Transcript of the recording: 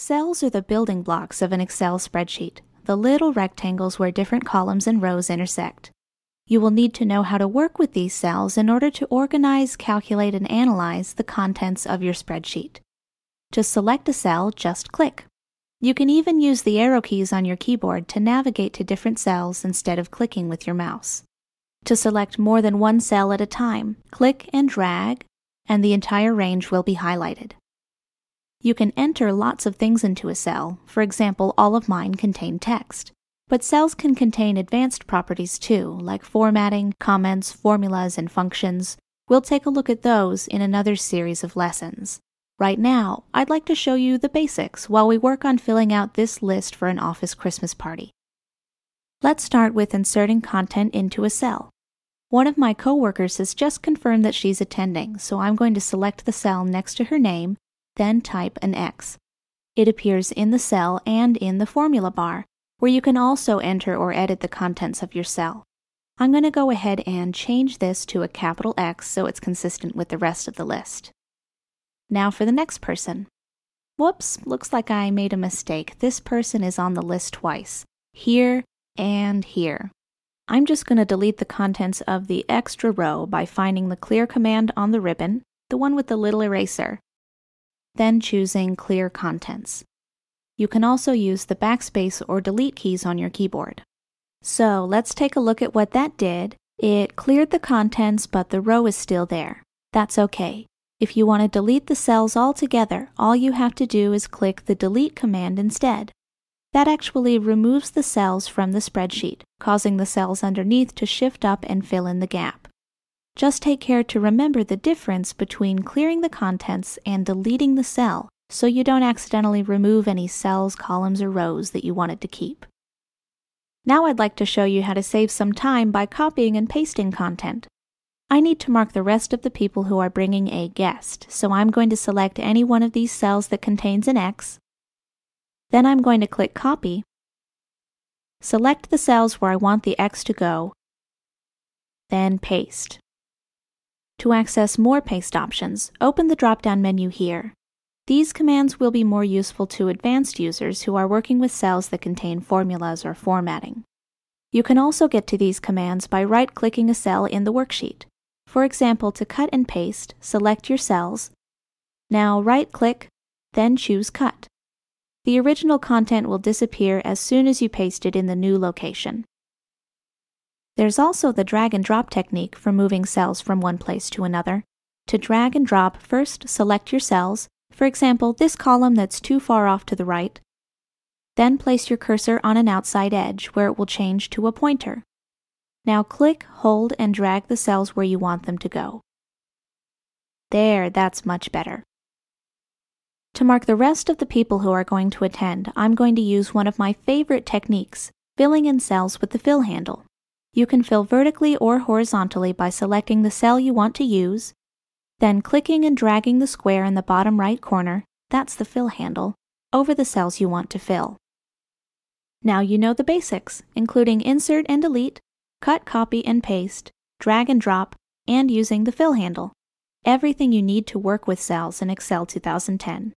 Cells are the building blocks of an Excel spreadsheet, the little rectangles where different columns and rows intersect. You will need to know how to work with these cells in order to organize, calculate, and analyze the contents of your spreadsheet. To select a cell, just click. You can even use the arrow keys on your keyboard to navigate to different cells instead of clicking with your mouse. To select more than one cell at a time, click and drag, and the entire range will be highlighted. You can enter lots of things into a cell. For example, all of mine contain text. But cells can contain advanced properties too, like formatting, comments, formulas, and functions. We'll take a look at those in another series of lessons. Right now, I'd like to show you the basics while we work on filling out this list for an office Christmas party. Let's start with inserting content into a cell. One of my coworkers has just confirmed that she's attending, so I'm going to select the cell next to her name, then type an X. It appears in the cell and in the formula bar, where you can also enter or edit the contents of your cell. I'm going to go ahead and change this to a capital X so it's consistent with the rest of the list. Now for the next person. Whoops, looks like I made a mistake. This person is on the list twice, here and here. I'm just going to delete the contents of the extra row by finding the clear command on the ribbon, the one with the little eraser, then choosing Clear Contents. You can also use the backspace or delete keys on your keyboard. So let's take a look at what that did. It cleared the contents, but the row is still there. That's okay. If you want to delete the cells altogether, all you have to do is click the Delete command instead. That actually removes the cells from the spreadsheet, causing the cells underneath to shift up and fill in the gap. Just take care to remember the difference between clearing the contents and deleting the cell, so you don't accidentally remove any cells, columns, or rows that you wanted to keep. Now I'd like to show you how to save some time by copying and pasting content. I need to mark the rest of the people who are bringing a guest, so I'm going to select any one of these cells that contains an X. Then I'm going to click Copy, select the cells where I want the X to go, then Paste. To access more paste options, open the drop-down menu here. These commands will be more useful to advanced users who are working with cells that contain formulas or formatting. You can also get to these commands by right-clicking a cell in the worksheet. For example, to cut and paste, select your cells. Now right-click, then choose Cut. The original content will disappear as soon as you paste it in the new location. There's also the drag and drop technique for moving cells from one place to another. To drag and drop, first select your cells, for example, this column that's too far off to the right. Then place your cursor on an outside edge where it will change to a pointer. Now click, hold, and drag the cells where you want them to go. There, that's much better. To mark the rest of the people who are going to attend, I'm going to use one of my favorite techniques, filling in cells with the fill handle. You can fill vertically or horizontally by selecting the cell you want to use, then clicking and dragging the square in the bottom right corner, that's the fill handle, over the cells you want to fill. Now you know the basics, including insert and delete, cut, copy, and paste, drag and drop, and using the fill handle. Everything you need to work with cells in Excel 2010.